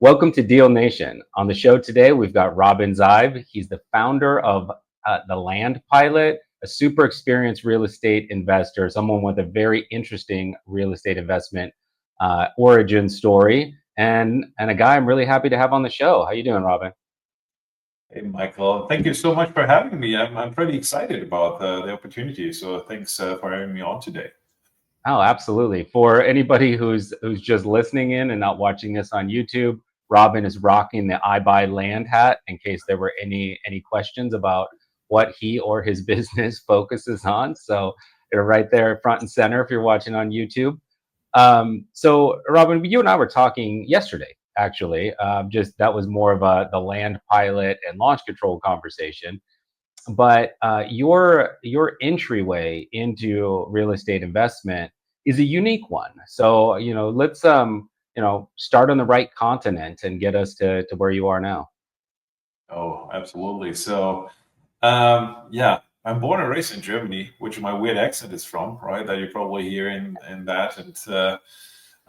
Welcome to Deal Nation. On the show today, we've got Robin Seib. He's the founder of The Land Pilot, a super experienced real estate investor, someone with a very interesting real estate investment origin story, and a guy I'm really happy to have on the show. How you doing, Robin? Hey, Michael. Thank you so much for having me. I'm pretty excited about the opportunity. So thanks for having me on today. Oh, absolutely. For anybody who's just listening in and not watching this on YouTube, Robin is rocking the I Buy Land hat in case there were any questions about what he or his business focuses on. So they're right there front and center if you're watching on YouTube. So Robin, you and I were talking yesterday, actually. Just that was more of the land pilot and launch control conversation. But your entryway into real estate investment is a unique one. So let's start on the right continent and get us to where you are now. Oh, absolutely. So, yeah, I'm born and raised in Germany, which my weird accent is from, right? That you probably hear in that. And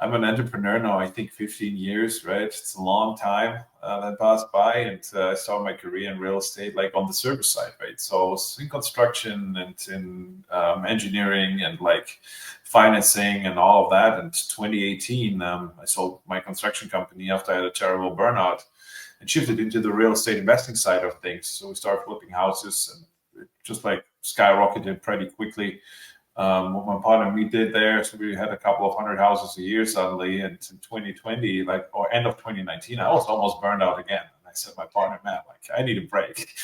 I'm an entrepreneur now, I think 15 years, right? It's a long time that passed by. And I started my career in real estate, like on the service side, right? So I was in construction and in engineering and like financing and all of that. And 2018, I sold my construction company after I had a terrible burnout and shifted into the real estate investing side of things. So we started flipping houses and it just like skyrocketed pretty quickly. What my partner and me did there, so we had a couple of hundred houses a year suddenly. And in 2020, or end of 2019, I was almost burned out again. And I said to my partner, man, I need a break.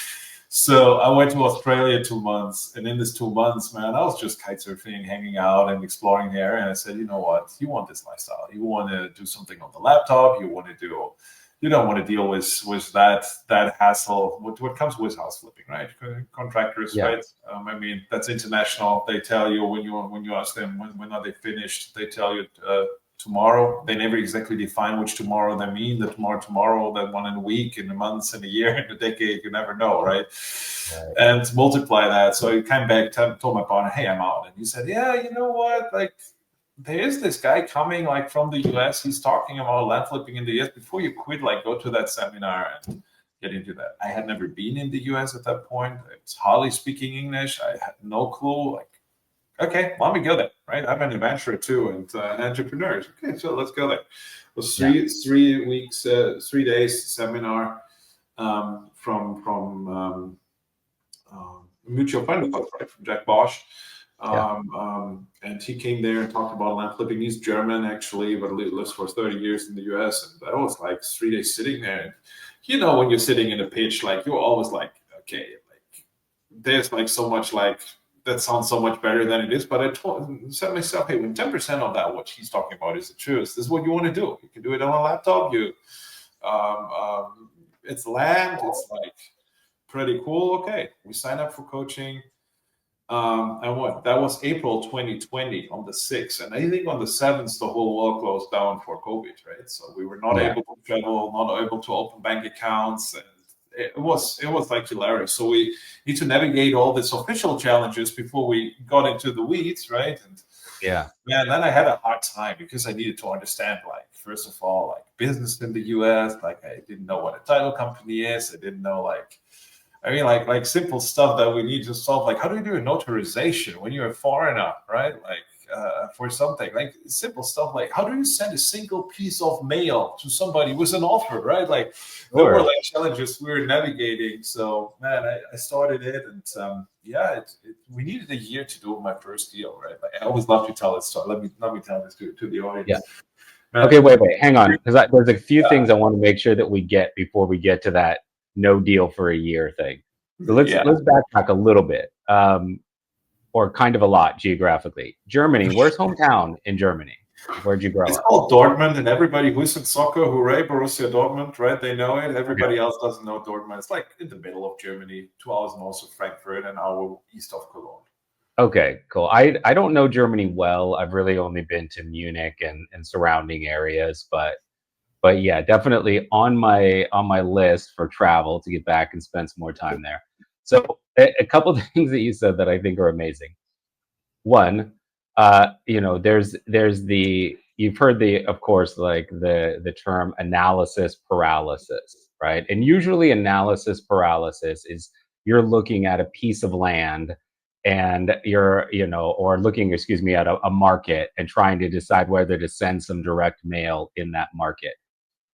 So I went to Australia 2 months. And in this 2 months, man, I was just kite surfing, hanging out and exploring there. And I said, you know what? You want this lifestyle. You want to do something on the laptop. You don't want to deal with that hassle. What comes with house flipping, right? Contractors, Yeah. right? I mean, that's international. They tell you when you ask them when are they finished, they tell you tomorrow. They never exactly define which tomorrow they mean. The tomorrow, that one in a week, in a month, in a year, in a decade. You never know, right? And multiply that. So I came back, told my partner, hey, I'm out, and he said, yeah, you know what, there is this guy coming from the US. He's talking about land flipping in the US. Before you quit, go to that seminar and get into that. I had never been in the US at that point. I was hardly speaking English. I had no clue. Okay, let me go there, right? I'm an adventurer too and an entrepreneur. Okay, so let's go there. It was 3 weeks, 3 days seminar from a mutual friend of ours, right, from Jack Bosch. And he came there and talked about land flipping. He's German actually, but lives for 30 years in the US. And I was 3 days sitting there. And, when you're sitting in a pitch, you're always okay, there's so much that sounds so much better than it is. But I said to myself, hey, when 10% of that, what he's talking about is the truth, this is what you want to do. You can do it on a laptop. It's land. It's pretty cool. Okay, we sign up for coaching. And that was April 2020 on the 6th. And I think on the 7th, the whole world closed down for COVID, right? So we were not able to travel, not able to open bank accounts. And it was hilarious. So we need to navigate all these official challenges before we got into the weeds, right? And man, then I had a hard time because I needed to understand, first of all, business in the US. I didn't know what a title company is. I didn't know simple stuff that we need to solve. How do you do a notarization when you're a foreigner, right? For something simple stuff. How do you send a single piece of mail to somebody with an offer, right? There were challenges we were navigating. So man, I started it, and we needed a year to do my first deal, right? I always love to tell this story. Let me tell this to the audience. Yeah. Man, okay, wait, hang on, because there's a few things I want to make sure that we get before we get to that no deal for a year thing. So let's backtrack a little bit, or kind of a lot geographically. Germany, where's hometown in Germany? Where'd you grow up? It's called Dortmund, and everybody who's in soccer, hooray, Borussia Dortmund, right? They know it. Everybody else doesn't know Dortmund. It's in the middle of Germany, 2 hours north of Frankfurt, an hour east of Cologne. Okay, cool. I don't know Germany well. I've really only been to Munich and surrounding areas, but yeah, definitely on my list for travel to get back and spend some more time there. So a couple of things that you said that I think are amazing. One, there's the you've heard of course, like the term analysis paralysis, right? And usually analysis paralysis is you're looking at a piece of land and you're, or looking, excuse me, at a market and trying to decide whether to send some direct mail in that market.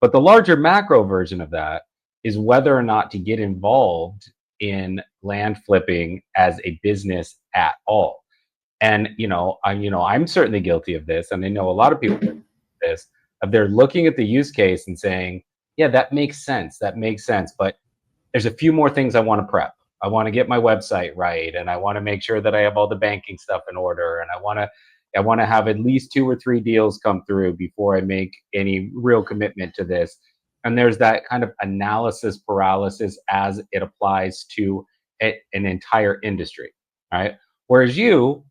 But the larger macro version of that is whether or not to get involved in land flipping as a business at all. And I'm certainly guilty of this, and I know a lot of people do this. Of they're looking at the use case and saying, "Yeah, that makes sense. That makes sense." But there's a few more things I want to prep. I want to get my website right, and I want to make sure that I have all the banking stuff in order, and I want to have at least 2 or 3 deals come through before I make any real commitment to this. And there's that kind of analysis paralysis as it applies to an entire industry, right? Whereas you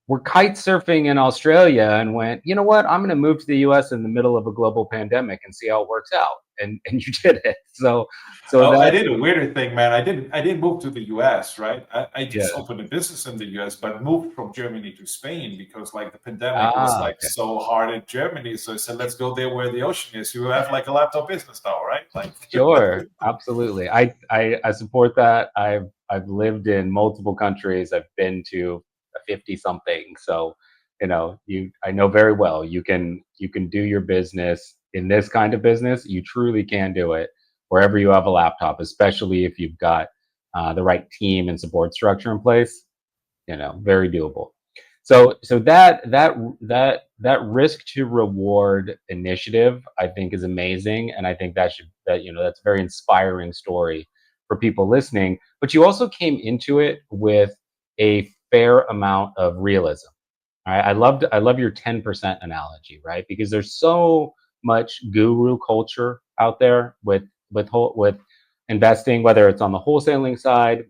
were kite surfing in Australia and went, you know what? I'm going to move to the U.S. in the middle of a global pandemic and see how it works out. And you did it. So Oh, I that, did a weirder thing, man. I didn't move to the US, right? I just yeah. opened a business in the US, but moved from Germany to Spain because like the pandemic was Ah, like okay. so hard in Germany. So I said, let's go there where the ocean is. You have like a laptop business now, right? Like Sure. Absolutely. I support that. I've lived in multiple countries. I've been to a 50 something. So, I know very well you can do your business in this kind of business. You truly can do it wherever you have a laptop, especially if you've got the right team and support structure in place. Very doable. So that risk to reward initiative, I think, is amazing, and I think that's a very inspiring story for people listening. But you also came into it with a fair amount of realism. Right? I love your 10% analogy, right? Because there's so much guru culture out there with investing, whether it's on the wholesaling side,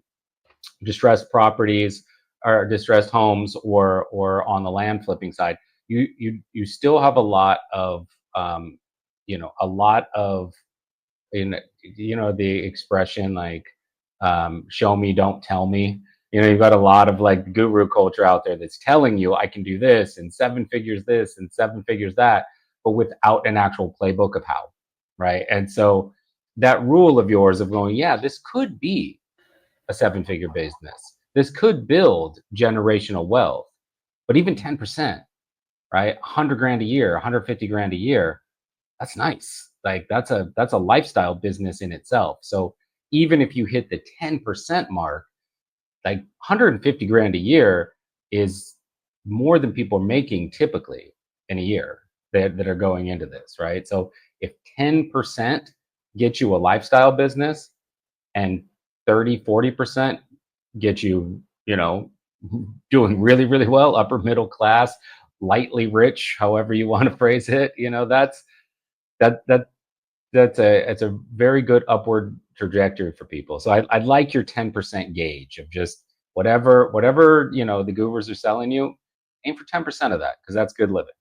distressed properties or distressed homes, or on the land flipping side. You still have a lot of in the expression like, show me, don't tell me. You've got a lot of like guru culture out there that's telling you I can do this and 7 figures this and 7 figures that, but without an actual playbook of how, right? And so that rule of yours of going, yeah, this could be a 7 figure business. This could build generational wealth, but even 10%, right? 100 grand a year, 150 grand a year, that's nice. Like that's a lifestyle business in itself. So even if you hit the 10% mark, like 150 grand a year is more than people are making typically in a year that are going into this, right? So if 10% gets you a lifestyle business and 30-40% get you, doing really, really well, upper middle class, lightly rich, however you want to phrase it, that that it's a very good upward trajectory for people. So I like your 10% gauge of just whatever the gurus are selling you, aim for 10% of that because that's good living.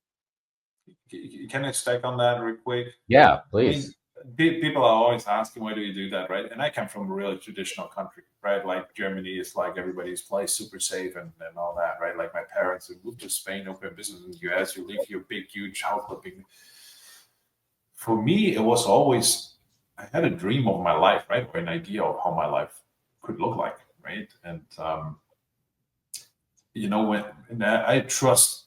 can I stack on that real quick? Yeah, I mean, please. people are always asking, why do you do that, right? And I come from a really traditional country, right? Like Germany is like everybody's place, super safe and all that, right? Like my parents have moved to Spain, open business in the US, you leave your big, huge house flipping. For me, it was always, I had a dream of my life, right? Or an idea of how my life could look like, right? And when I trust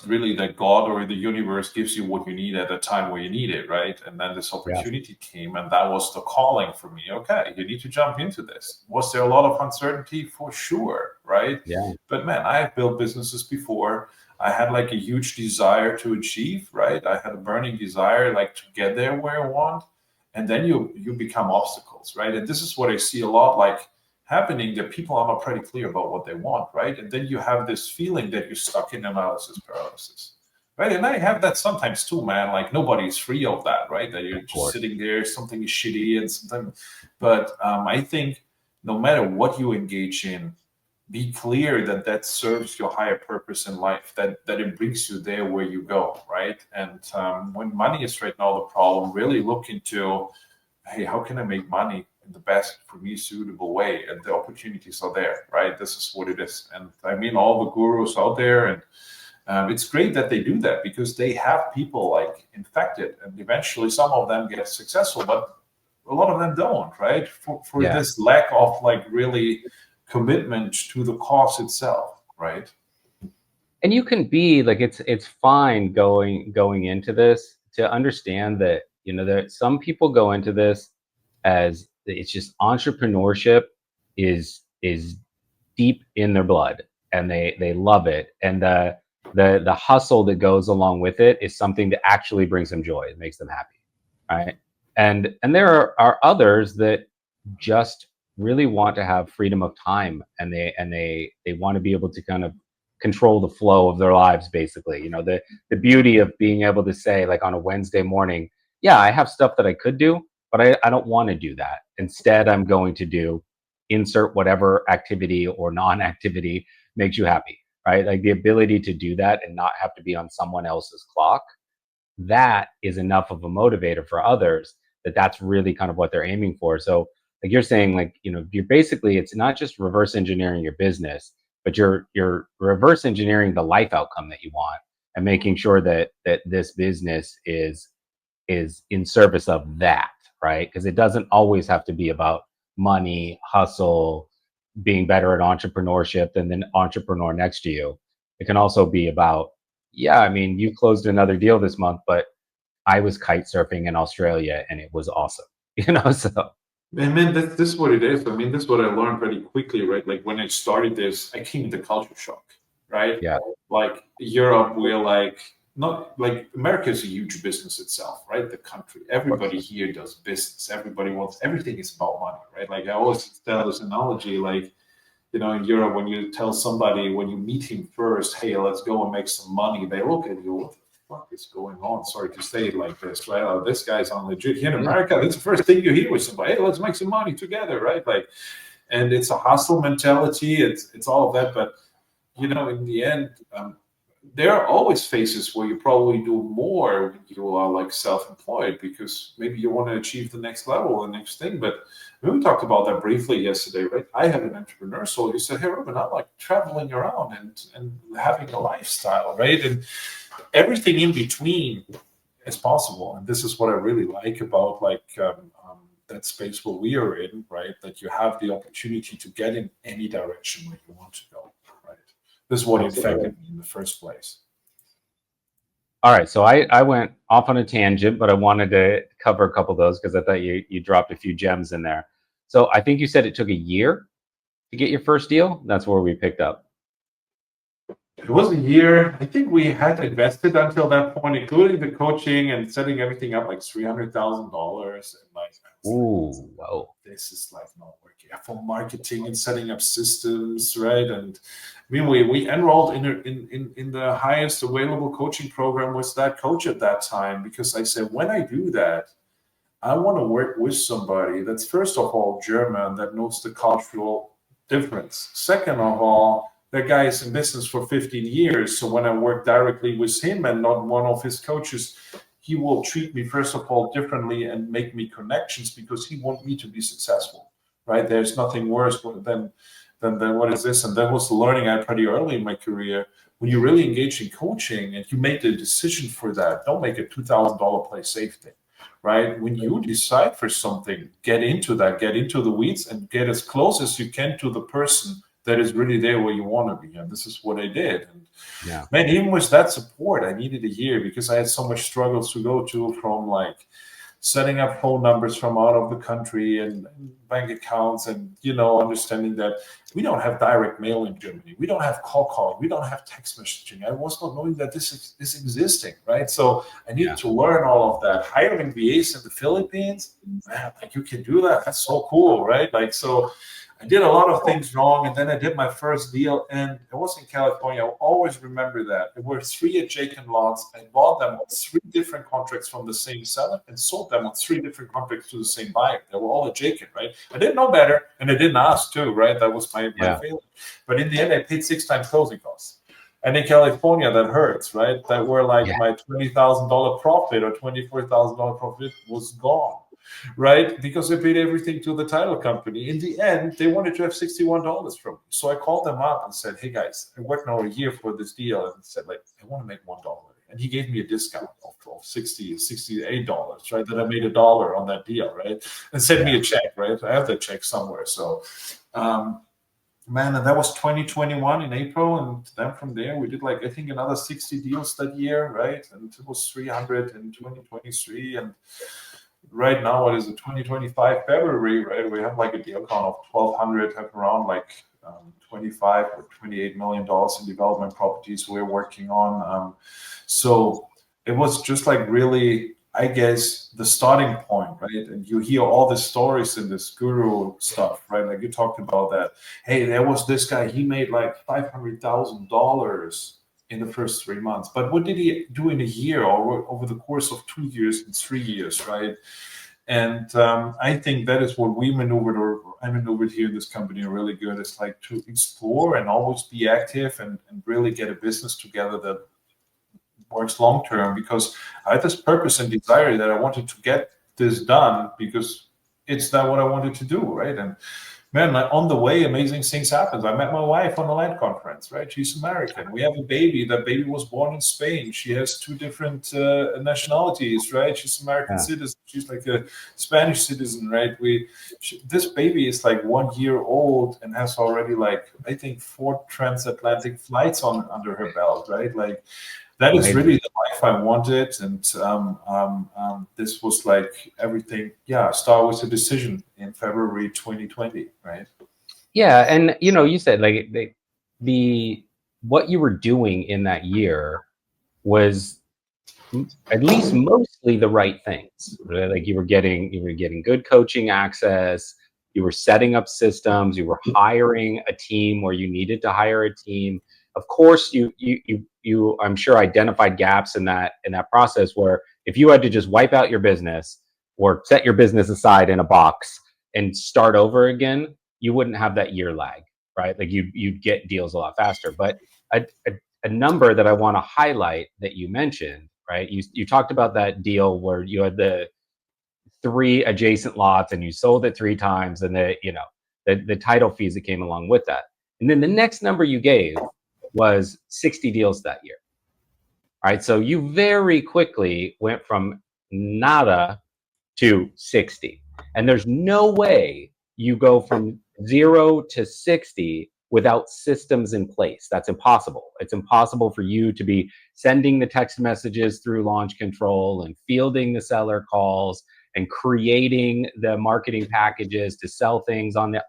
really that God or the universe gives you what you need at the time where you need it, right? And then this Yeah. opportunity came, and that was the calling for me. Okay, you need to jump into this. Was there a lot of uncertainty? For sure, right? Yeah. But man, I have built businesses before. I had like a huge desire to achieve, right? I had a burning desire like to get there where I want, and then you become obstacles, right? And this is what I see a lot, like happening, that people are not pretty clear about what they want, right? And then you have this feeling that you're stuck in analysis paralysis, right? And I have that sometimes too, man. Like nobody's free of that, right? That you're Of just course. sitting there, something is shitty, and sometimes. But I think no matter what you engage in, be clear that that serves your higher purpose in life, that it brings you there where you go, right? And when money is right now the problem, really look into, hey, how can I make money in the best for me suitable way? And the opportunities are there, right? This is what it is. And I mean, all the gurus out there, and It's great that they do that because they have people like infected, and eventually some of them get successful, but a lot of them don't, right? For Yeah. this lack of like really commitment to the cause itself, right? And you can be like, it's fine going into this to understand that, you know, that some people go into this as it's just entrepreneurship is deep in their blood, and they love it, and the hustle that goes along with it is something that actually brings them joy. It makes them happy, right? And there are others that just really want to have freedom of time, and they want to be able to kind of control the flow of their lives, basically. You know, the beauty of being able to say, like, on a Wednesday morning, yeah, I have stuff that I could do, but I don't want to do that. Instead, I'm going to do insert whatever activity or non-activity makes you happy, right? Like the ability to do that and not have to be on someone else's clock, that is enough of a motivator for others, that's really kind of what they're aiming for. So like you're saying, like, you know, you're basically, it's not just reverse engineering your business, but you're reverse engineering the life outcome that you want, and making sure that this business is in service of that, right? Because it doesn't always have to be about money, hustle, being better at entrepreneurship than the entrepreneur next to you. It can also be about, yeah, I mean, you closed another deal this month, but I was kite surfing in Australia and it was awesome. You know, so And man, this is what it is. I mean, this is what I learned very quickly, right? Like when I started this, I came into culture shock, right? yeah, Like Europe, we're like not like America is a huge business itself, right? The country, everybody here does business. Everybody wants everything is about money, right? Like I always tell this analogy, like you know, in Europe, when you tell somebody when you meet him first, hey, let's go and make some money, they look at you, what the fuck is going on? Sorry to say it like this, right? Oh, this guy's on legit. Here in yeah, America, that's the first thing you hear with somebody. Hey, let's make some money together, right? Like, and it's a hustle mentality. It's all of that, but you know, in the end, there are always phases where you probably do more when you are like self-employed because maybe you want to achieve the next level, the next thing. But we talked about that briefly yesterday, right? I have an entrepreneur, so you said, "Hey, Robin, I like traveling around and having a lifestyle, right? And everything in between is possible." And this is what I really like about that space where we are in, right? That you have the opportunity to get in any direction where you want to go, right? This is what absolutely. infected me in the first place. All right, so I went off on a tangent, but I wanted to cover a couple of those because I thought you dropped a few gems in there. So I think you said it took a year to get your first deal. That's where we picked up. It was a year. I think we had invested until that point, including the coaching and setting everything up, like $300,000. And like, I was like, Ooh, whoa. this is like not working for marketing and setting up systems, right? And I mean, we enrolled in the highest available coaching program with that coach at that time because I said, when I do that, I want to work with somebody that's first of all German that knows the cultural difference. Second of all, that guy is in business for 15 years. So when I work directly with him and not one of his coaches, he will treat me first of all differently and make me connections because he wants me to be successful. Right? There's nothing worse than what is this? And that was learning I pretty early in my career. When you really engage in coaching and you make the decision for that, don't make a $2,000 play safe thing. Right? When you decide for something, get into that, get into the weeds and get as close as you can to the person that is really there where you want to be. And this is what I did. And Yeah. man, even with that support, I needed a year because I had so much struggles to go to from like setting up phone numbers from out of the country and bank accounts and, you know, understanding that we don't have direct mail in Germany. We don't have call calling. We don't have text messaging. I was not knowing that this is existing, right? So I needed to learn all of that. Hiring VAs in the Philippines, man, like you can do that. That's so cool, right? Like, so I did a lot of things wrong, and then I did my first deal, and it was in California. I'll always remember that. There were 3 adjacent lots. I bought them on 3 different contracts from the same seller and sold them on 3 different contracts to the same buyer. They were all adjacent, right? I didn't know better, and I didn't ask too, right? That was my failure. But in the end, I paid 6 times closing costs. And in California, that hurts, right? That were like my $20,000 profit or $24,000 profit was gone. right? Because they paid everything to the title company. In the end, they wanted to have $61 from me. So I called them up and said, hey guys, I worked now a year for this deal, and said, like, I want to make $1. And he gave me a discount of $68, right? That I made $1 on that deal, right? And sent me a check, right? I have that check somewhere. So man, and that was 2021 in April, and then from there we did, like, I think another 60 deals that year, right? And it was 300 in 2023, and right now what is it, 2025 February, right? We have like a deal count of 1,200, have around like 25 or $28 million in development properties we're working on. So it was just like really, I guess, the starting point, right? And you hear all the stories in this guru stuff, right? Like you talked about that. Hey, there was this guy, he made like $500,000 in the first 3 months. But what did he do in a year or over the course of 2 years and 3 years, right? And I think that is what we maneuvered, or I maneuvered here in this company really good. It's like to explore and always be active and really get a business together that works long term, because I had this purpose and desire that I wanted to get this done because it's not what I wanted to do, right? And man, on the way, amazing things happen. I met my wife on a land conference, right? She's American. We have a baby. That baby was born in Spain. She has 2 different nationalities, right? She's American citizen. She's like a Spanish citizen, right? This baby is like 1 year old and has already, like, I think 4 transatlantic flights under her belt, right? Like, that is really the life I wanted, and this was like everything. Yeah, start with a decision in February 2020, right? Yeah, and you said like the what you were doing in that year was at least mostly the right things, right? Like you were getting good coaching access, you were setting up systems, you were hiring a team where you needed to hire a team. Of course, you I'm sure identified gaps in that process where if you had to just wipe out your business or set your business aside in a box and start over again, you wouldn't have that year lag, right? Like you'd get deals a lot faster. But a number that I want to highlight that you mentioned, right? You talked about that deal where you had the 3 adjacent lots and you sold it 3 times, and the title fees that came along with that. And then the next number you gave was 60 deals that year. All right, so you very quickly went from nada to 60, and there's no way you go from 0 to 60 without systems in place. That's impossible. It's impossible for you to be sending the text messages through launch control and fielding the seller calls and creating the marketing packages to sell things on the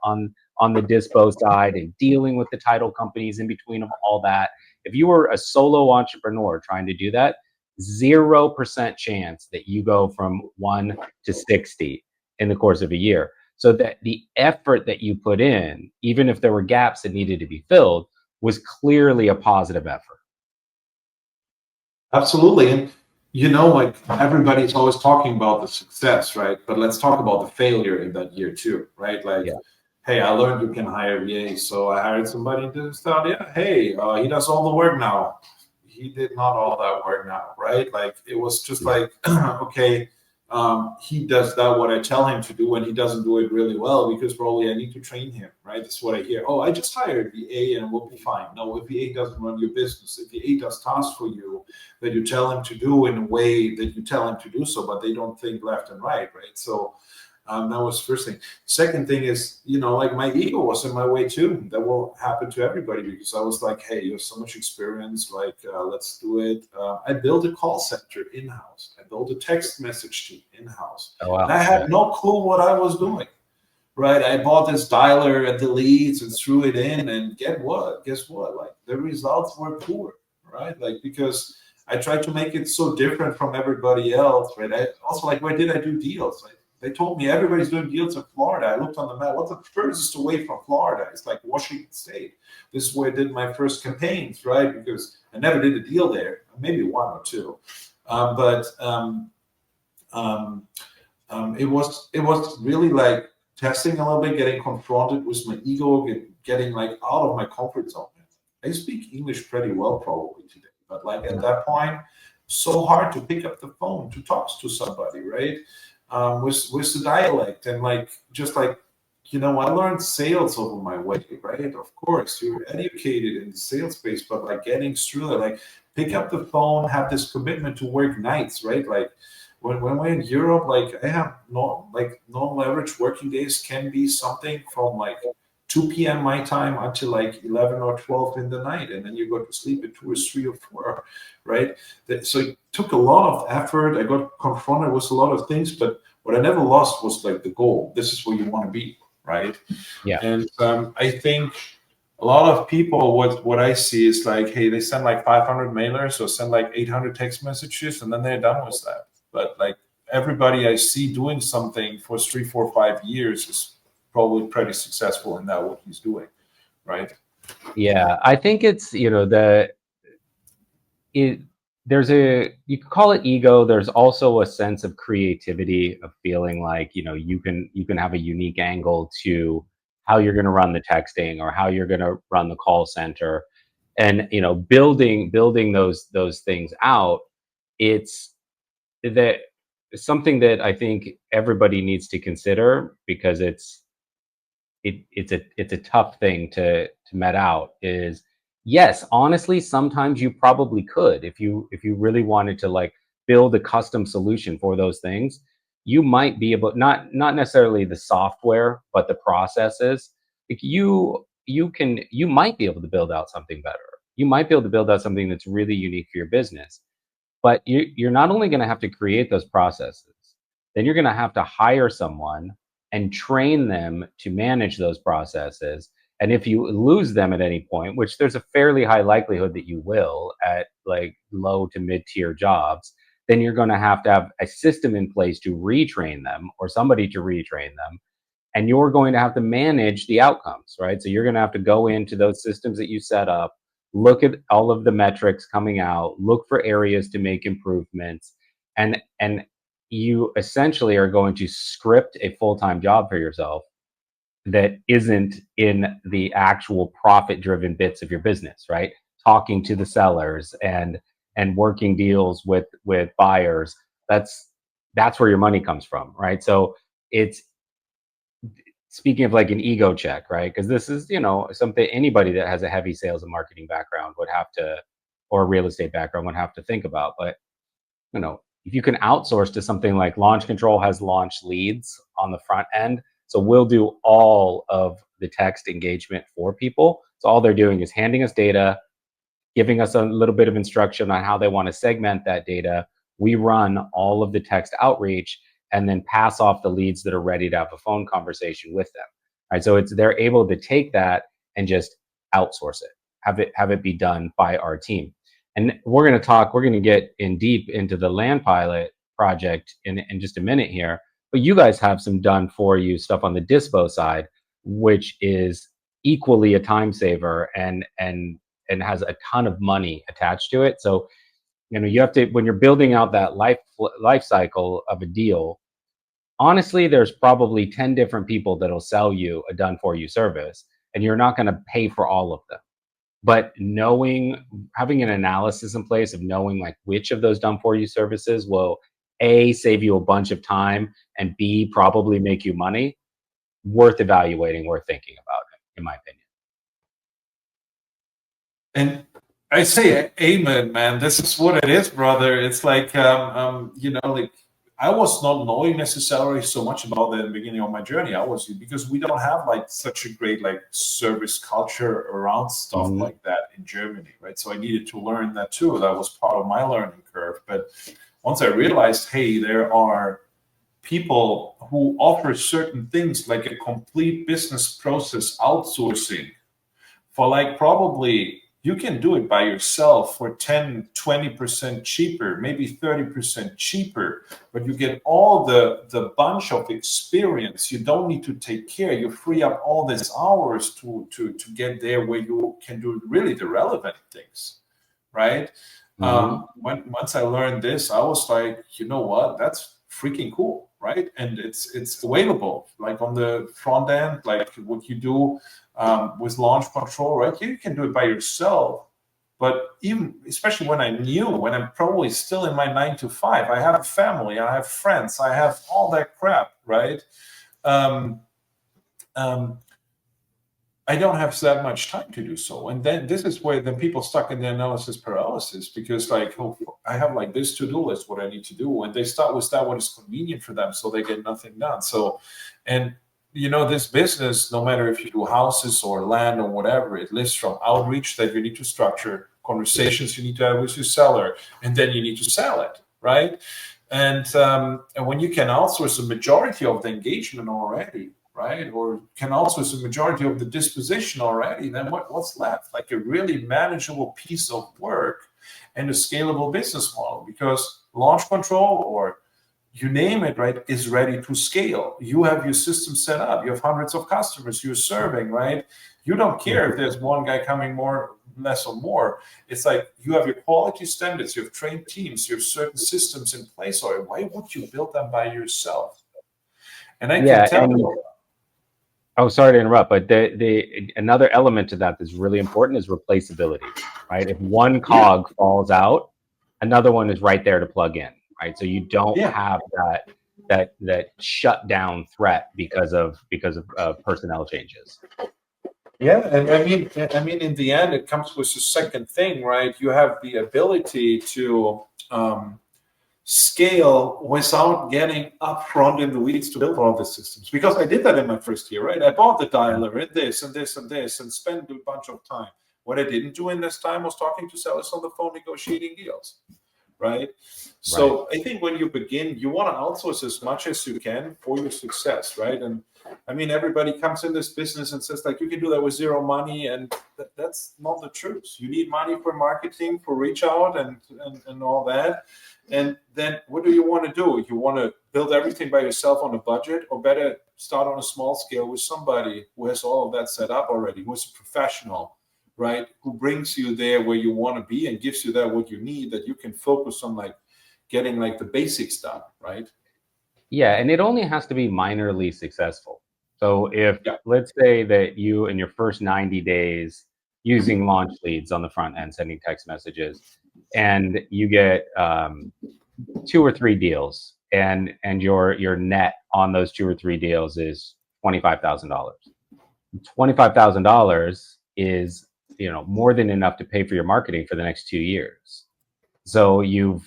dispo side and dealing with the title companies in between of all that. If you were a solo entrepreneur trying to do that, 0% chance that you go from 1 to 60 in the course of a year. So that the effort that you put in, even if there were gaps that needed to be filled, was clearly a positive effort. Absolutely. And like everybody's always talking about the success, right? But let's talk about the failure in that year too, right? Like, hey, I learned you can hire VAs, so I hired somebody to start. Yeah, hey, he does all the work now. He did not all that work now, right? Like it was just like, okay, he does that what I tell him to do, and he doesn't do it really well because probably I need to train him, right? That's what I hear. Oh, I just hired VA and we'll be fine. No, if VA doesn't run your business, if VA does tasks for you that you tell him to do in a way that you tell him to do so, but they don't think left and right, right? So that was the first thing. Second thing is, like my ego was in my way too. That will happen to everybody because I was like, hey, you have so much experience, like let's do it. I built a call center in-house. I built a text message team in-house. Oh, wow. And I had no clue what I was doing, right? I bought this dialer at the leads and threw it in, and guess what? Like the results were poor, right? Like because I tried to make it so different from everybody else, right? I also, like, where did I do deals? Like, they told me everybody's doing deals in Florida. I looked on the map. What's the furthest away from Florida? It's like Washington State. This is where I did my first campaigns, right? Because I never did a deal there, maybe 1 or 2. But it was really like testing a little bit, getting confronted with my ego, getting like out of my comfort zone. I speak English pretty well probably today, but like at that point, so hard to pick up the phone to talk to somebody, right? with the dialect, and like just like, you know, I learned sales over my way, right? Of course, you're educated in the sales space, but like getting through it, like pick up the phone, have this commitment to work nights, right? Like when we're in Europe, like I have no, like normal average working days can be something from like 2 p.m. my time until like 11 or 12 in the night, and then you go to sleep at 2 or 3 or 4, right? So it took a lot of effort. I got confronted with a lot of things, but what I never lost was like the goal. This is where you want to be, right? Yeah. And I think a lot of people, what I see is like, hey, they send like 500 mailers or send like 800 text messages, and then they're done with that. But like everybody I see doing something for 3, 4, 5 years is probably pretty successful in that what he's doing, right? Yeah, I think it's, you know, it there's a, you could call it ego. There's also a sense of creativity of feeling like, you know, you can have a unique angle to how you're going to run the texting or how you're going to run the call center, and you know, building those things out. It's that something that I think everybody needs to consider, because it's a tough thing to met out. Is, yes, honestly, sometimes you probably could, if you really wanted to like build a custom solution for those things, you might be able, not necessarily the software but the processes. Like you might be able to build out something better. You might be able to build out something that's really unique for your business. But you're not only going to have to create those processes, then you're going to have to hire someone and train them to manage those processes. And if you lose them at any point, which there's a fairly high likelihood that you will at like low to mid tier jobs, then you're going to have a system in place to retrain them or somebody to retrain them. And you're going to have to manage the outcomes, right? So you're going to have to go into those systems that you set up, look at all of the metrics coming out, look for areas to make improvements, and you essentially are going to script a full-time job for yourself that isn't in the actual profit driven bits of your business, right? Talking to the sellers and working deals with buyers. That's where your money comes from, right? So it's, speaking of like an ego check, right? Because this is, you know, something anybody that has a heavy sales and marketing background would have to, or a real estate background would have to think about. But, you know, if you can outsource to something like Launch Control has launch leads on the front end. So we'll do all of the text engagement for people. So all they're doing is handing us data, giving us a little bit of instruction on how they want to segment that data. We run all of the text outreach and then pass off the leads that are ready to have a phone conversation with them. Right. So it's, they're able to take that and just outsource it, have it be done by our team. And we're going to get in deep into the land pilot project in just a minute here. But you guys have some done for you stuff on the dispo side, which is equally a time saver and has a ton of money attached to it. So, you know, you have to, when you're building out that life cycle of a deal, honestly, there's probably 10 different people that'll sell you a done for you service, and you're not going to pay for all of them. But knowing, having an analysis in place of knowing like which of those done for you services will A, save you a bunch of time, and B, probably make you money, worth evaluating, worth thinking about, in my opinion. And I say amen, man. This is what it is, brother. It's like, you know, like I was not knowing necessarily so much about that in the beginning of my journey. I was, because we don't have like such a great like service culture around stuff Mhm. like that in Germany, right? So I needed to learn that too. That was part of my learning curve. But once I realized, hey, there are people who offer certain things like a complete business process outsourcing for like probably you can do it by yourself for 10-20% cheaper, maybe 30% cheaper, but you get all the bunch of experience. You don't need to take care. You free up all these hours to get there where you can do really the relevant things, right? Mhm. Once I learned this, I was like, you know what, that's freaking cool, right? And it's available like on the front end, like what you do with launch control, right? You can do it by yourself, But even, especially when when I'm probably still in my 9 to 5, I have a family, I have friends, I have all that crap, right? Um, um, I don't have that much time to do so. And then this is where then people stuck in the analysis paralysis, because like, oh, I have like this to-do list, what I need to do. And they start with that what is convenient for them, so they get nothing done. So, and this business, no matter if you do houses or land or whatever, it lives from outreach that you need to structure, conversations you need to have with your seller, and then you need to sell it, right? And when you can outsource a majority of the engagement already, right, or can outsource a majority of the disposition already, then what's left? Like a really manageable piece of work and a scalable business model, because launch control, or you name it, right, is ready to scale. You have your system set up. You have hundreds of customers you're serving, right? You don't care if there's one guy coming more, less or more. It's like you have your quality standards, you have trained teams, you have certain systems in place. Or why would you build them by yourself? And I can Yeah, tell and you. oh, sorry to interrupt, but the another element to that that's really important is replaceability, right? If one Yeah, cog falls out, another one is right there to plug in, right? So you don't yeah. have that shutdown threat because of personnel changes. Yeah, and I mean, in the end, it comes with the second thing, right? You have the ability to scale without getting upfront in the weeds to build all the systems. Because I did that in my first year, right? I bought the dialer and this and this and this and spent a bunch of time. What I didn't do in this time was talking to sellers on the phone, negotiating deals, right? Right. So I think when you begin, you want to outsource as much as you can for your success, right? And I mean, everybody comes in this business and says like, you can do that with zero money, and that's not the truth. You need money for marketing, for reach out, and all that. And then what do you want to do? You want to build everything by yourself on a budget, or better start on a small scale with somebody who has all of that set up already, who is a professional, right? Who brings you there where you want to be and gives you that what you need, that you can focus on like getting like the basics done, right? Yeah, and it only has to be minorly successful. So if, Yeah. let's say that you, in your first 90 days using launch leads on the front end, sending text messages, and you get 2 or 3 deals, and your net on those 2 or 3 deals is $25,000. $25,000 is more than enough to pay for your marketing for the next 2 years. So you've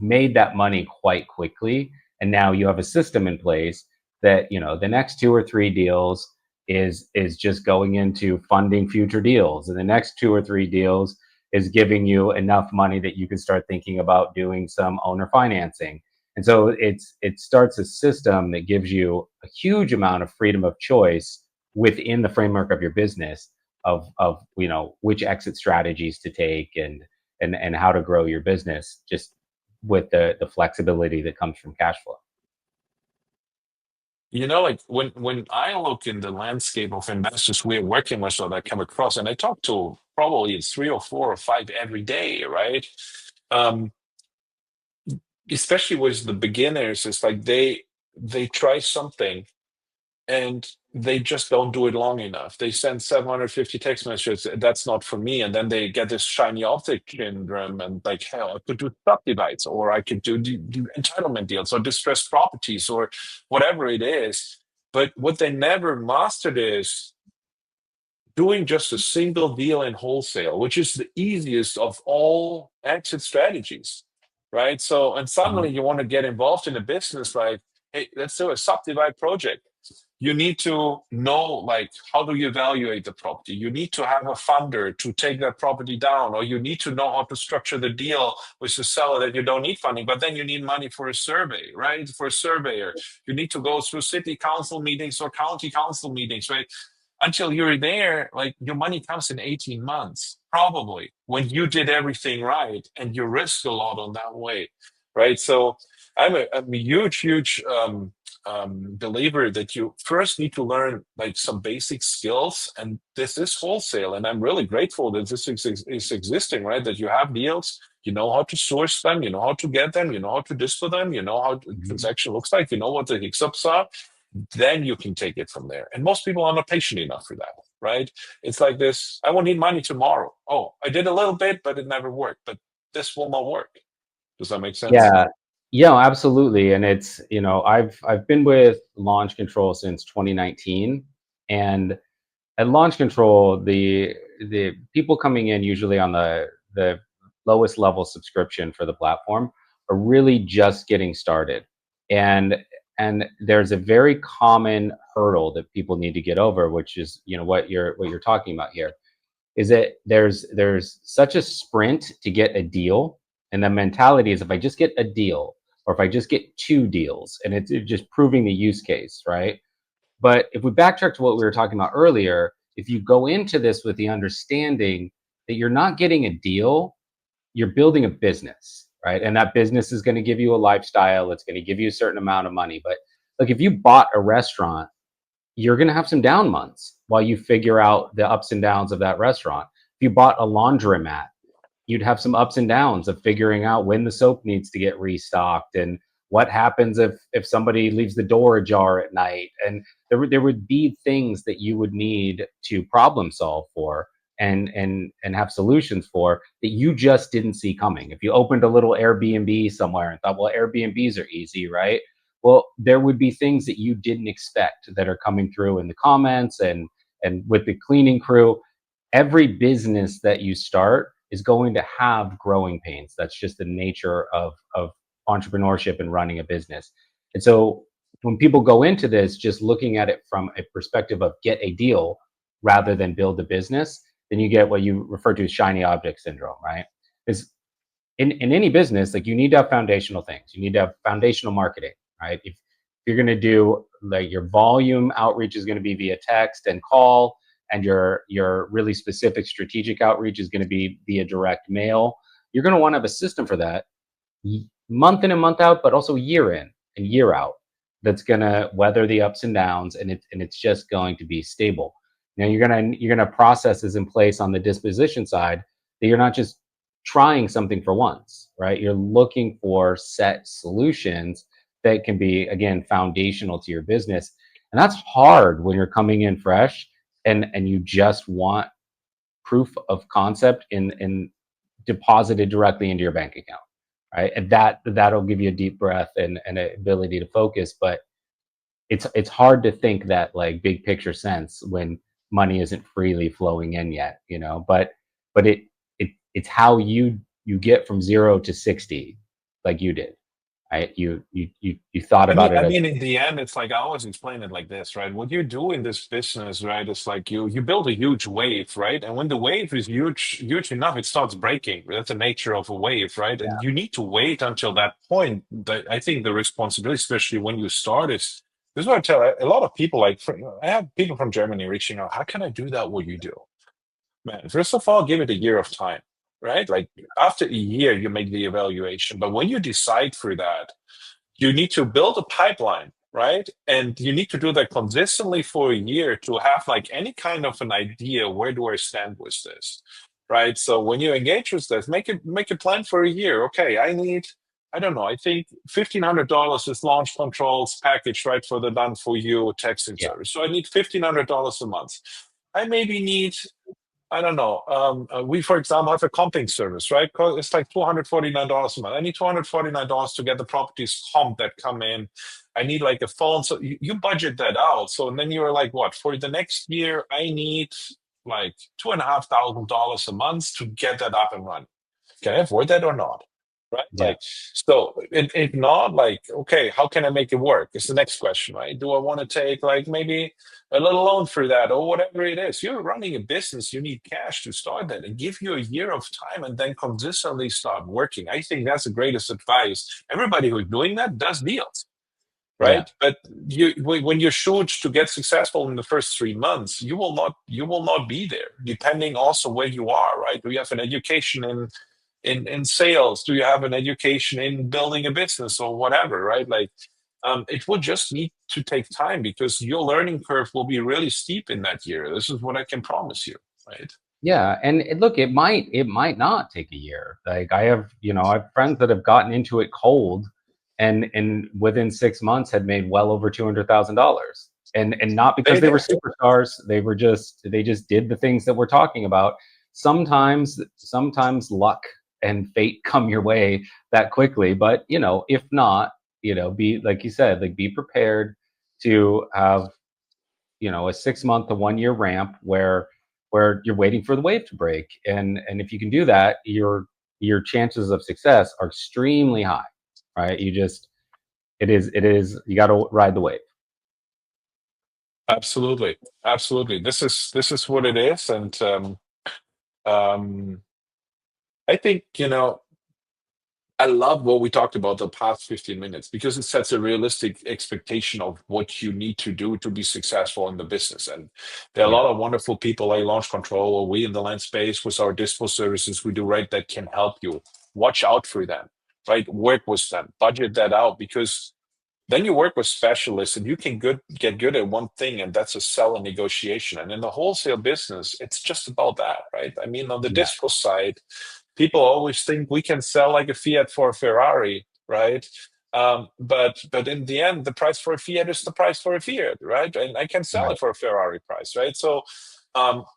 made that money quite quickly, and now you have a system in place that the next 2 or 3 deals is just going into funding future deals, and the next 2 or 3 deals is giving you enough money that you can start thinking about doing some owner financing. And so it starts a system that gives you a huge amount of freedom of choice within the framework of your business, of which exit strategies to take, and how to grow your business, just with the flexibility that comes from cash flow. Like when I look in the landscape of investors we're working with, or that I come across, and I talk to probably 3 or 4 or 5 every day, right? Um, Especially with the beginners, it's like they try something and they just don't do it long enough. They send 750 text messages. That's not for me. And then they get this shiny object syndrome, and like, hell, I could do subdivides, or I could do entitlement deals, or distressed properties, or whatever it is. But what they never mastered is doing just a single deal in wholesale, which is the easiest of all exit strategies, right? So, and suddenly Mhm. you want to get involved in a business like, hey, let's do a subdivide project. You need to know, like, how do you evaluate the property? You need to have a funder to take that property down, or you need to know how to structure the deal with the seller that you don't need funding, but then you need money for a survey, right? For a surveyor. You need to go through city council meetings or county council meetings, right? Until you're there, like your money comes in 18 months, probably, when you did everything right and you risk a lot on that way, right? So I'm a huge believer that you first need to learn like some basic skills, and this is wholesale. And I'm really grateful that this is existing, right? That you have deals, you know how to source them, you know how to get them, you know how to dispo them, you know how the transaction looks like, you know what the hiccups are, then you can take it from there. And most people are not patient enough for that. right? It's like this, I won't need money tomorrow. Oh, I did a little bit, but it never worked. But this will not work. Does that make sense? Yeah. Yeah, absolutely. And it's, I've been with Launch Control since 2019. And at Launch Control, the people coming in usually on the lowest level subscription for the platform are really just getting started. And there's a very common hurdle that people need to get over, which is, what you're talking about here, is that there's such a sprint to get a deal, and the mentality is, if I just get a deal, or if I just get two deals, and it's just proving the use case, right? But if we backtrack to what we were talking about earlier, if you go into this with the understanding that you're not getting a deal, you're building a business, right? And that business is going to give you a lifestyle. It's going to give you a certain amount of money. But like, if you bought a restaurant, you're going to have some down months while you figure out the ups and downs of that restaurant. If you bought a laundromat, you'd have some ups and downs of figuring out when the soap needs to get restocked, and what happens if somebody leaves the door ajar at night. And there would be things that you would need to problem solve for, and have solutions for, that you just didn't see coming. If you opened a little Airbnb somewhere and thought, well, Airbnbs are easy, right? Well, there would be things that you didn't expect that are coming through in the comments, and with the cleaning crew. Every business that you start is going to have growing pains. That's just the nature of entrepreneurship and running a business. And so when people go into this just looking at it from a perspective of get a deal rather than build a business, then you get what you refer to as shiny object syndrome, right? Is in any business, like, you need to have foundational things. You need to have foundational marketing, right? If you're going to do, like, your volume outreach is going to be via text and call, and your really specific strategic outreach is going to be via direct mail, you're going to want to have a system for that, month in and month out, but also year in and year out, that's going to weather the ups and downs, and it's just going to be stable. Now you're gonna have processes in place on the disposition side, that you're not just trying something for once, right? You're looking for set solutions that can be, again, foundational to your business. And that's hard when you're coming in fresh, and you just want proof of concept in deposited directly into your bank account, right? And that'll give you a deep breath and an ability to focus. But it's hard to think that, like, big picture sense when money isn't freely flowing in yet, but it's how you get from 0 to 60, like you did, right? You thought I mean, about it I as, mean, in the end, it's like I always explain it like this, right? What you do in this business, right? It's like you build a huge wave, right? And when the wave is huge enough, it starts breaking. That's the nature of a wave, right? And you need to wait until that point. I think the responsibility, especially when you start, is this is what I tell a lot of people. Like, I have people from Germany reaching out. How can I do that? What you do, man? First of all, give it a year of time, right? Like, after a year, you make the evaluation. But when you decide for that, you need to build a pipeline, right? And you need to do that consistently for a year to have like any kind of an idea, where do I stand with this, right? So when you engage with this, make a plan for a year. Okay, I don't know, I think $1,500 is Launch Control's package, right, for the done for you texting yeah, service. So I need $1,500 a month. I maybe need, I don't know. We, for example, have a comping service, right? It's like $249 a month. I need $249 to get the properties comp that come in. I need like a phone. So you budget that out. So and then you're like, what? For the next year, I need like $2,500 a month to get that up and running. Can I afford that or not? Right? yeah, Like, so if not, like, okay, how can I make it work? It's the next question, right? Do I want to take like maybe a little loan for that or whatever it is? You're running a business, you need cash to start that, and give you a year of time and then consistently start working. I think that's the greatest advice. Everybody who's doing that does deals, yeah, right? But when you shoot to get successful in the first 3 months, you will not be there. Depending also where you are, right? Do you have an education in sales? Do you have an education in building a business or whatever, right? Like, it will just need to take time, because your learning curve will be really steep in that year. This is what I can promise you, right? yeah. And look, it might not take a year. Like, I have friends that have gotten into it cold, and within 6 months had made well over $200,000. and not because They they were did. superstars. They just did the things that we're talking about. Sometimes luck and fate come your way that quickly, but if not, be like you said, like be prepared to have a 6 month to 1 year ramp where you're waiting for the wave to break, and if you can do that, your chances of success are extremely high, right? You got to ride the wave. Absolutely, absolutely. This is what it is, and um, I think I love what we talked about the past 15 minutes because it sets a realistic expectation of what you need to do to be successful in the business. And there are a Yeah, lot of wonderful people like Launch Control or we in the land space with our dispo services we do, right, that can help you. Watch out for them, right? Work with them, budget that out because then you work with specialists and you can get good at one thing, and that's a sell and negotiation. And in the wholesale business, it's just about that, right? I mean, on the yeah, dispo side, people always think we can sell like a Fiat for a Ferrari, right? But in the end, the price for a Fiat is the price for a Fiat, right? And I can sell right. it for a Ferrari price, right? So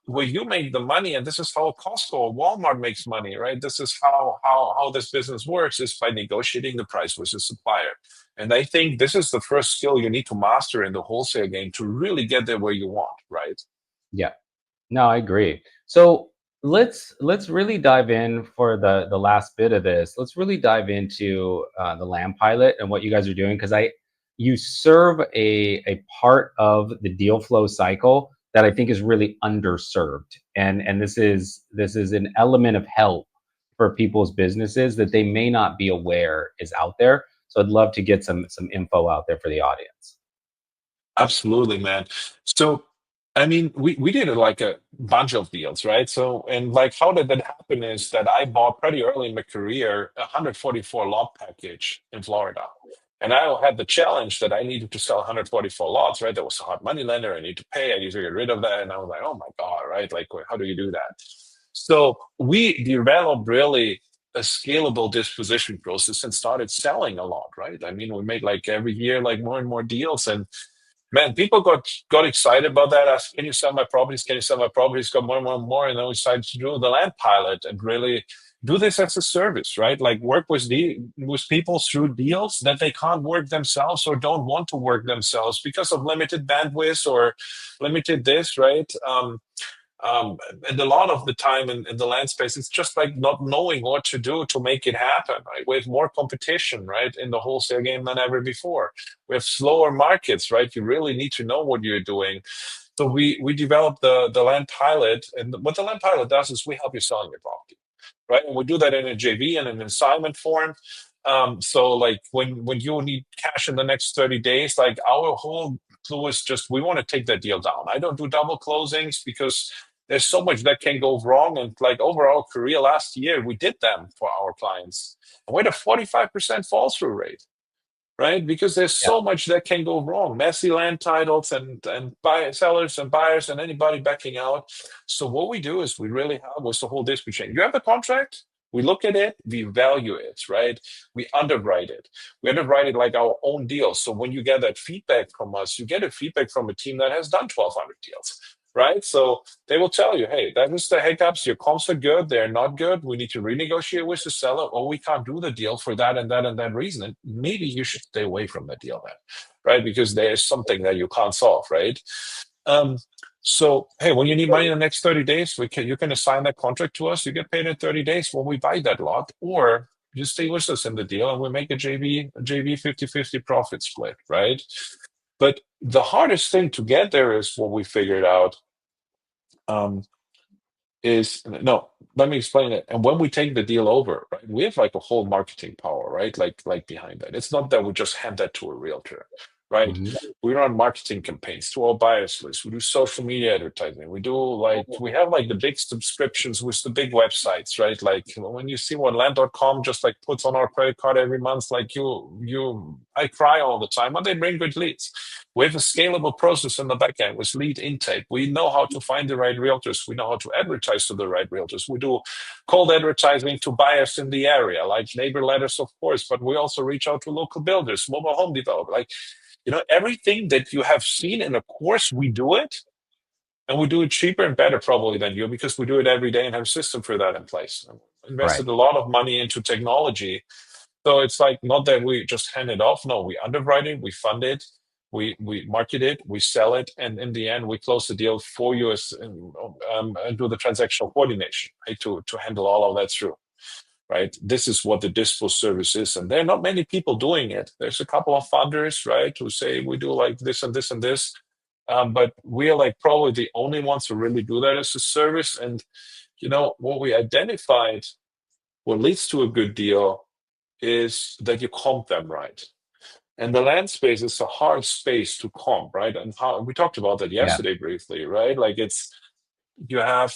where you make the money, and this is how Costco or Walmart makes money, right? This is how this business works is by negotiating the price with the supplier. And I think this is the first skill you need to master in the wholesale game to really get there where you want, right? Yeah. No, I agree. So let's really dive in for the last bit of this. Let's really dive into the Lamb Pilot and what you guys are doing, because you serve a part of the deal flow cycle that I think is really underserved, and this is an element of help for people's businesses that they may not be aware is out there. So I'd love to get some info out there for the audience. Absolutely, man. So, I mean, we did like a bunch of deals, right? So, and like, how did that happen is that I bought pretty early in my career a 144 lot package in Florida. And I had the challenge that I needed to sell 144 lots, right? That was a hard money lender. I need to pay. I need to get rid of that. And I was like, oh my God, right? Like, how do you do that? So we developed really a scalable disposition process and started selling a lot, right? I mean, we made like every year, like more and more deals. And man, people got excited about that. Asked, can you sell my properties? Can you sell my properties? Got more and more and more. And then we decided to do the land pilot and really do this as a service, right? Like work with people through deals that they can't work themselves or don't want to work themselves because of limited bandwidth or limited this, right? And a lot of the time in the land space, it's just like not knowing what to do to make it happen, right? We have more competition, right, in the wholesale game than ever before. We have slower markets, right? You really need to know what you're doing. So we developed the land pilot, and what the land pilot does is we help you selling your property, right? And we do that in a JV and an assignment form. So like when you need cash in the next 30 days, like our whole clue is just we want to take that deal down. I don't do double closings because there's so much that can go wrong. And like over our career last year, we did them for our clients. And we had a 45% fall through rate, right? Because there's Yeah, so much that can go wrong. Messy land titles and sellers and buyers and anybody backing out. So what we do is we really have what's the whole dispute chain. You have the contract. We look at it, we value it, right? We underwrite it. We underwrite it like our own deals. So when you get that feedback from us, you get a feedback from a team that has done 1,200 deals, right? So they will tell you, hey, that is the hiccups. Your comps are good. They're not good. We need to renegotiate with the seller, or we can't do the deal for that and that and that reason. And maybe you should stay away from that deal then, right? Because there's something that you can't solve, right? Um, so, hey, when you need money in the next 30 days, you can assign that contract to us. You get paid in 30 days when we buy that lot, or you stay with us in the deal and we make a JV 50/50 profit split, right? But the hardest thing to get there is what we figured out um, is no, let me explain it. And when we take the deal over, right, we have like a whole marketing power, right? Like behind that. It's not that we just hand that to a realtor, right? mhm, We run marketing campaigns to our buyers list. We do social media advertising. We have like the big subscriptions with the big websites, right? Like when you see what land.com just like puts on our credit card every month, like I cry all the time, but they bring good leads. We have a scalable process in the back end with lead intake. We know how to find the right realtors. We know how to advertise to the right realtors. We do cold advertising to buyers in the area, like neighbor letters, of course, but we also reach out to local builders, mobile home developers. Like, everything that you have seen in a course, we do it. And we do it cheaper and better probably than you, because we do it every day and have a system for that in place. Invested a lot of money into technology. So it's like not that we just hand it off. No, we underwrite it, we fund it, we market it, we sell it, and in the end we close the deal for you and do the transactional coordination, right, to handle all of that through. Right. This is what the dispo service is. And there are not many people doing it. There's a couple of funders, right, who say we do like this and this and this. But we are like probably the only ones who really do that as a service. And, what we identified, what leads to a good deal is that you comp them right. And the land space is a hard space to comp, right? And how we talked about that yesterday briefly, right? Like you have,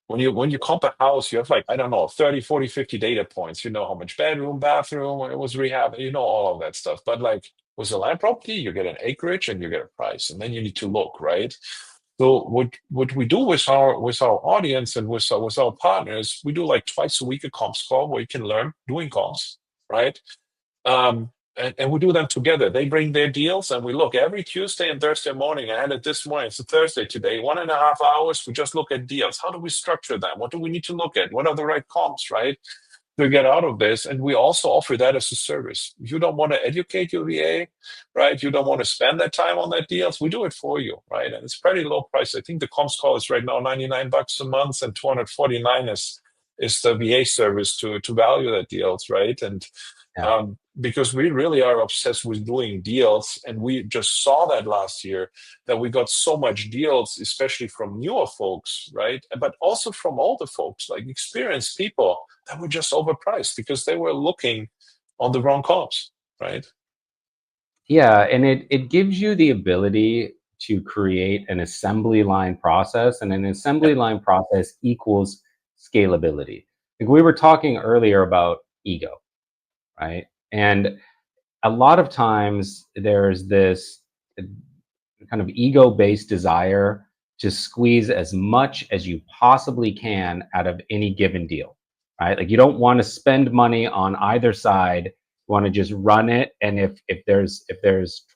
when you comp a house, you have like, I don't know, 30, 40, 50 data points. You know how much bedroom, bathroom, when it was rehab, all of that stuff. But like with a land property, you get an acreage and you get a price, and then you need to look, right? So what we do with our audience and with our partners, we do like twice a week a comps call where you can learn doing comps, right? And we do them together. They bring their deals, and we look every Tuesday and Thursday morning. I had it this morning. It's a Thursday today. 1.5 hours. We just look at deals. How do we structure them? What do we need to look at? What are the right comps, right, to get out of this? And we also offer that as a service. If you don't want to educate your VA, right, you don't want to spend that time on that deals, we do it for you, right? And it's pretty low price. I think the comps call is right now $99 a month, and $249 is the VA service to value that deals, right? And because we really are obsessed with doing deals, and we just saw that last year, that we got so much deals, especially from newer folks, right? But also from older folks, like experienced people that were just overpriced because they were looking on the wrong comps, right? Yeah, and it gives you the ability to create an assembly line process, and an assembly line process equals scalability. Like we were talking earlier about ego, right? And a lot of times there's this kind of ego-based desire to squeeze as much as you possibly can out of any given deal, right? Like you don't want to spend money on either side. You want to just run it. And if there's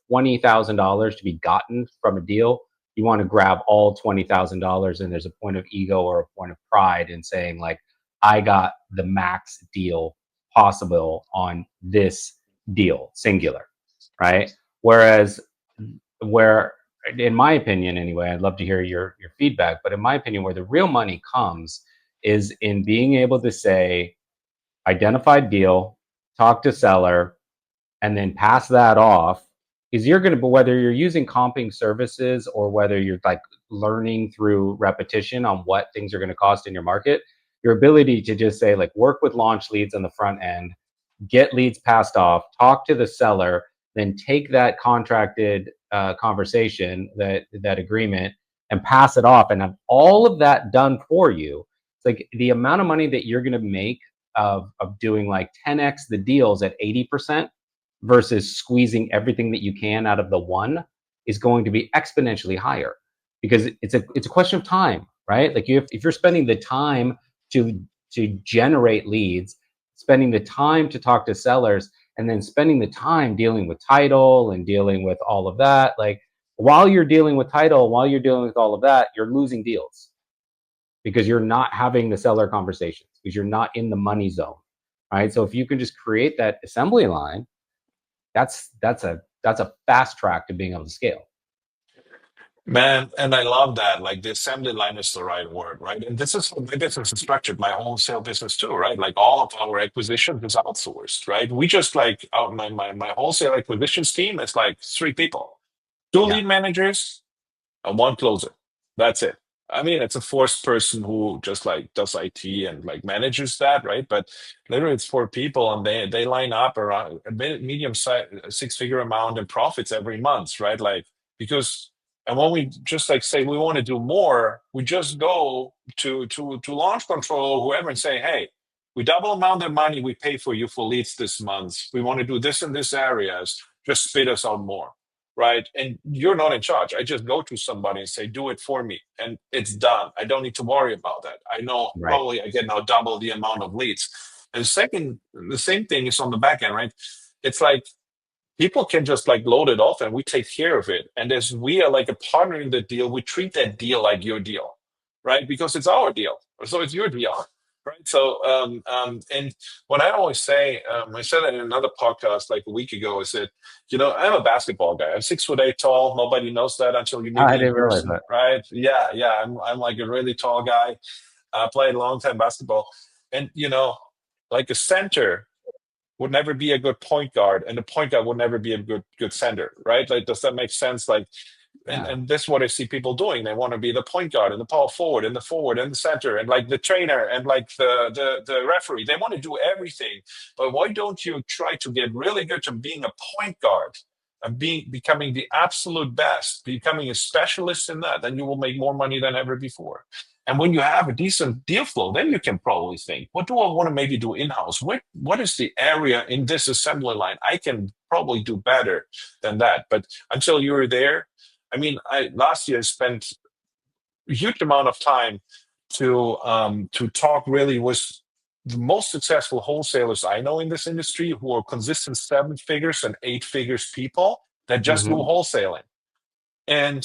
$20,000 to be gotten from a deal, you want to grab all $20,000, and there's a point of ego or a point of pride in saying like, I got the max deal possible on this deal, singular, right? Whereas where, in my opinion anyway, I'd love to hear your feedback, but in my opinion, where the real money comes is in being able to say, identified deal, talk to seller, and then pass that off. Is you're going to, whether you're using comping services or whether you're like learning through repetition on what things are going to cost in your market, your ability to just say like work with launch leads on the front end, get leads passed off, talk to the seller, then take that contracted conversation, that agreement, and pass it off, and have all of that done for you. It's like the amount of money that you're going to make of doing like 10x the deals at 80% versus squeezing everything that you can out of the one is going to be exponentially higher, because it's a question of time, right? Like if you're spending the time to generate leads, spending the time to talk to sellers, and then spending the time dealing with title and dealing with all of that, like while you're dealing with title, while you're dealing with all of that, you're losing deals because you're not having the seller conversations, because you're not in the money zone, right? So if you can just create that assembly line, that's a fast track to being able to scale. Man, and I love that. Like the assembly line is the right word, right? And this is how my business is structured, my wholesale business too, right? Like all of our acquisitions is outsourced, right? We just like out my wholesale acquisitions team is like 3 people, 2 lead managers and 1 closer. That's it. I mean, it's a fourth person who just like does IT and like manages that, right? But literally, it's 4 people, and they line up around a medium size 6-figure amount in profits every month, right? Like because. And when we just like say we want to do more, we just go to launch control, whoever, and say, hey, we double amount of money we pay for you for leads this month. We want to do this in this areas. just spit us out more, right? And you're not in charge. I just go to somebody and say, do it for me, and it's done. I don't need to worry about that. I know Right. probably I get now double the amount of leads. And second, the same thing is on the back end, right? It's like people can just like load it off and we take care of it. And as we are like a partner in the deal, we treat that deal like your deal, right? Because it's our deal. So it's your deal, right? So, and what I always say, I said that in another podcast like a week ago, is that, I'm a basketball guy. I'm 6'8" tall. Nobody knows that until you meet I me in didn't realize person, that. right? Yeah, yeah. I'm like a really tall guy. I played a long time basketball. And, like a center would never be a good point guard, and the point guard would never be a good center, right? Like, does that make sense? Like, and Yeah. and this is what I see people doing. They want to be the point guard and the power forward and the forward and the center and like the trainer and like the referee. They want to do everything, but why don't you try to get really good to being a point guard and becoming the absolute best, becoming a specialist in that? Then you will make more money than ever before. And when you have a decent deal flow, then you can probably think, what do I want to maybe do in-house? What is the area in this assembly line I can probably do better than that? But until you're there, I mean, last year I spent a huge amount of time to talk really with the most successful wholesalers I know in this industry, who are consistent 7 figures and 8 figures people that just do Hmm. wholesaling. And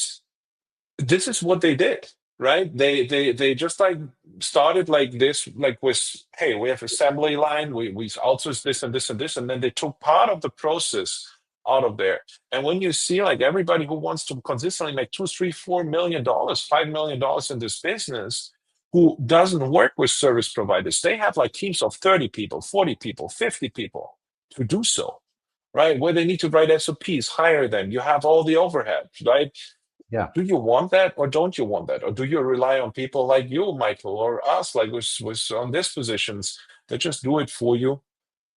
this is what they did, right? They just like started like this, like with, hey, we have assembly line, we outsource this and this and this, and then they took part of the process out of there. And when you see like everybody who wants to consistently make $2, $3, $4 million, $5 million in this business, who doesn't work with service providers, they have like teams of 30 people, 40 people, 50 people to do so, right? Where they need to write SOPs, hire them. You have all the overhead, right? Yeah. Do you want that or don't you want that? Or do you rely on people like you, Michael, or us, like was on these positions that just do it for you?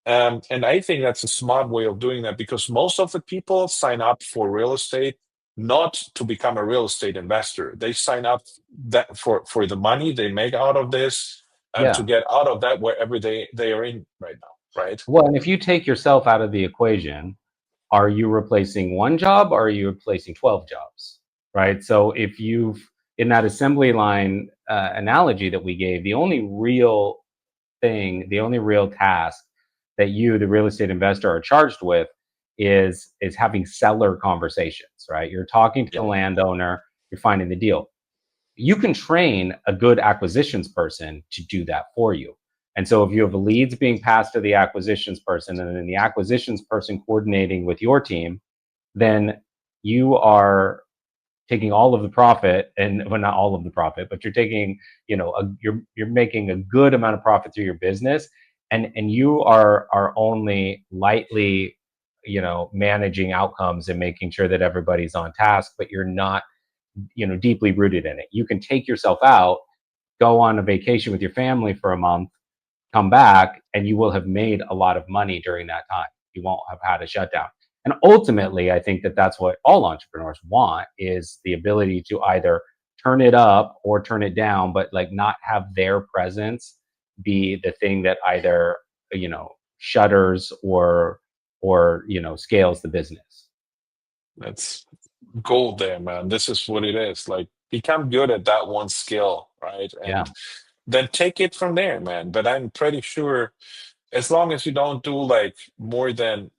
And I think that's a smart way of doing that, because most of the people sign up for real estate not to become a real estate investor. They sign up that for the money they make out of this and to Yeah. get out of that wherever they are in right now, right? Well, and if you take yourself out of the equation, are you replacing one job or are you replacing 12 jobs? Right. So if you've, in that assembly line analogy that we gave, the only real thing, the only real task that you, the real estate investor, are charged with is having seller conversations, right? You're talking to the Yeah. landowner, you're finding the deal. You can train a good acquisitions person to do that for you. And so if you have leads being passed to the acquisitions person and then the acquisitions person coordinating with your team, then you are taking all of the profit, and well, not all of the profit, but you're taking, you're making a good amount of profit through your business, and you are only lightly, managing outcomes and making sure that everybody's on task, but you're not, deeply rooted in it. You can take yourself out, go on a vacation with your family for a month, come back, and you will have made a lot of money during that time. You won't have had a shutdown. And ultimately, I think that that's what all entrepreneurs want, is the ability to either turn it up or turn it down, but like not have their presence be the thing that either, shutters or scales the business. That's gold there, man. This is what it is. Like, become good at that one skill, right? Yeah. And then take it from there, man. But I'm pretty sure, as long as you don't do like more than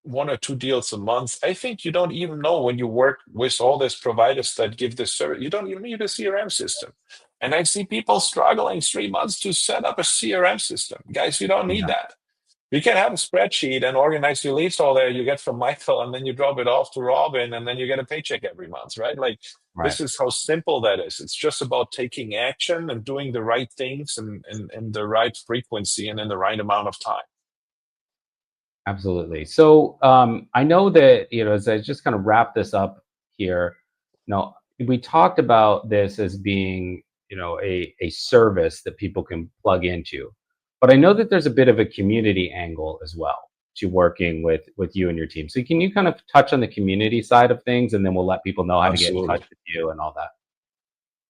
1 or 2 deals a month, I think you don't even know, when you work with all these providers that give this service, you don't even need a CRM system. And I see people struggling 3 months to set up a CRM system. Guys, you don't need Yeah. that. You can have a spreadsheet and organize your leads all there. You get from Michael, and then you drop it off to Robin, and then you get a paycheck every month, right? Like, Right. this is how simple that is. It's just about taking action and doing the right things and the right frequency and in the right amount of time. Absolutely. So I know that, as I just kind of wrap this up here, we talked about this as being, a service that people can plug into. But I know that there's a bit of a community angle as well to working with you and your team. So can you kind of touch on the community side of things, and then we'll let people know how to get in touch Absolutely. with you and all that.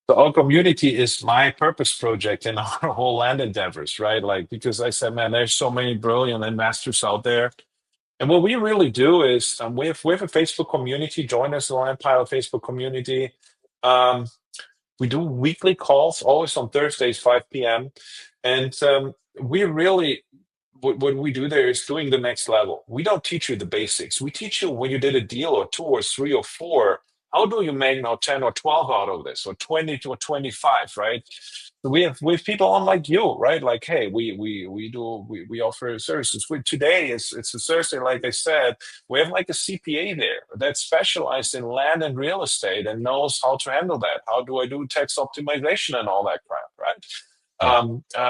So our community is my purpose project in our whole land endeavors, right? Like, because I said, man, there's so many brilliant investors out there. And what we really do is we have a Facebook community. Join us in the Land Pilot Facebook community. Um, we do weekly calls, always on Thursdays, 5 p.m. And we really, what we do there is doing the next level. We don't teach you the basics. We teach you when you did a deal or two or three or four, how do you make now 10 or 12 out of this, or 20 to 25, right? We have people on like you, right? Like, hey, we offer services. Today it's a Thursday, like I said, we have like a CPA there that's specialized in land and real estate and knows how to handle that. How do I do tax optimization and all that crap, right? Yeah.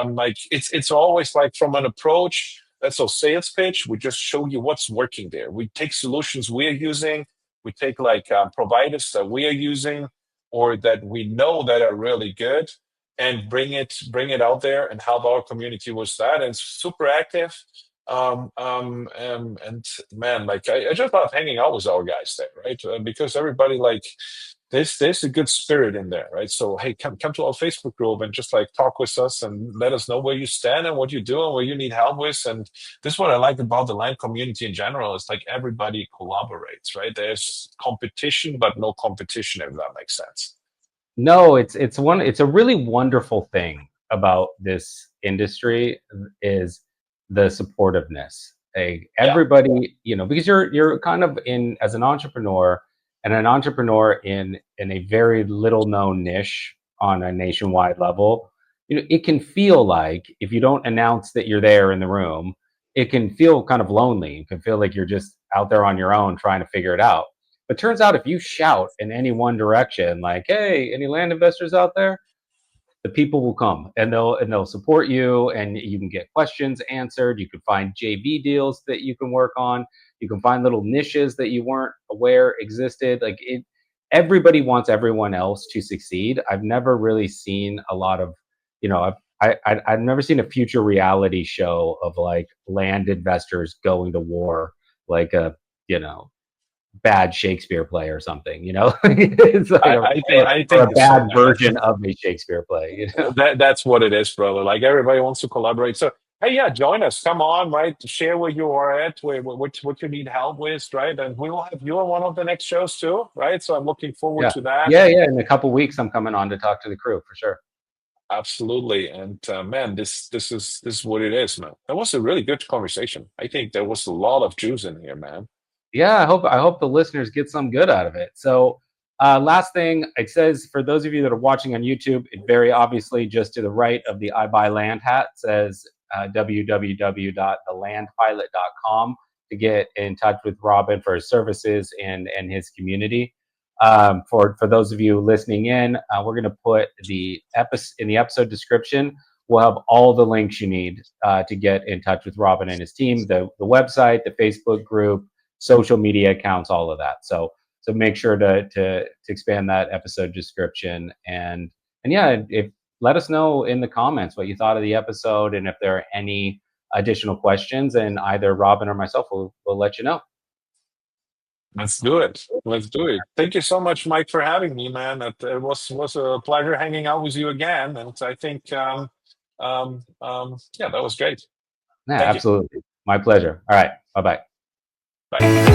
Like it's always like from an approach. That's our sales pitch. We just show you what's working there. We take solutions we are using. We take like providers that we are using or that we know that are really good, and bring it out there and help our community with that. And it's super active. And man, like I just love hanging out with our guys there, right? Because everybody like there's a good spirit in there, right? So hey, come to our Facebook group and just like talk with us and let us know where you stand and what you do and where you need help with. And this is what I like about the land community in general. It's like everybody collaborates, right? There's competition, but no competition, if that makes sense. No, it's a really wonderful thing about this industry is the supportiveness. Everybody, because you're kind of in as an entrepreneur and an entrepreneur in a very little known niche on a nationwide level, it can feel like if you don't announce that you're there in the room, it can feel kind of lonely. It can feel like you're just out there on your own trying to figure it out. But turns out if you shout in any one direction, like, "Hey, any land investors out there?" the people will come and they'll support you, and you can get questions answered. You can find JV deals that you can work on. You can find little niches that you weren't aware existed. Like everybody wants everyone else to succeed. I've never really seen a lot of, I've never seen a future reality show of like land investors going to war, like a, bad Shakespeare play or something, it's like I or a think the bad same. version of a Shakespeare play. That's what it is, brother. Like everybody wants to collaborate. So hey, yeah, join us. Come on, right? Share where you are at, what you need help with, right? And we will have you on one of the next shows too, right? So I'm looking forward Yeah, to that. yeah. In a couple weeks, I'm coming on to talk to the crew for sure. Absolutely. And man, this is what it is, man. That was a really good conversation. I think there was a lot of juice in here, man. Yeah, I hope the listeners get some good out of it. So, last thing, it says for those of you that are watching on YouTube, it very obviously just to the right of the I Buy Land hat says www.thelandpilot.com to get in touch with Robin for his services and his community. For those of you listening in, we're going to put in the episode description. We'll have all the links you need to get in touch with Robin and his team, the website, the Facebook group, social media accounts, all of that. So make sure to expand that episode description, and yeah, let us know in the comments what you thought of the episode, and if there are any additional questions, and either Robin or myself will let you know. Let's do it. Let's do it. Thank you so much, Mike, for having me, man. It was a pleasure hanging out with you again. And I think, yeah, that was great. Yeah, Thank you. absolutely. My pleasure. All right. Bye-bye. Bye.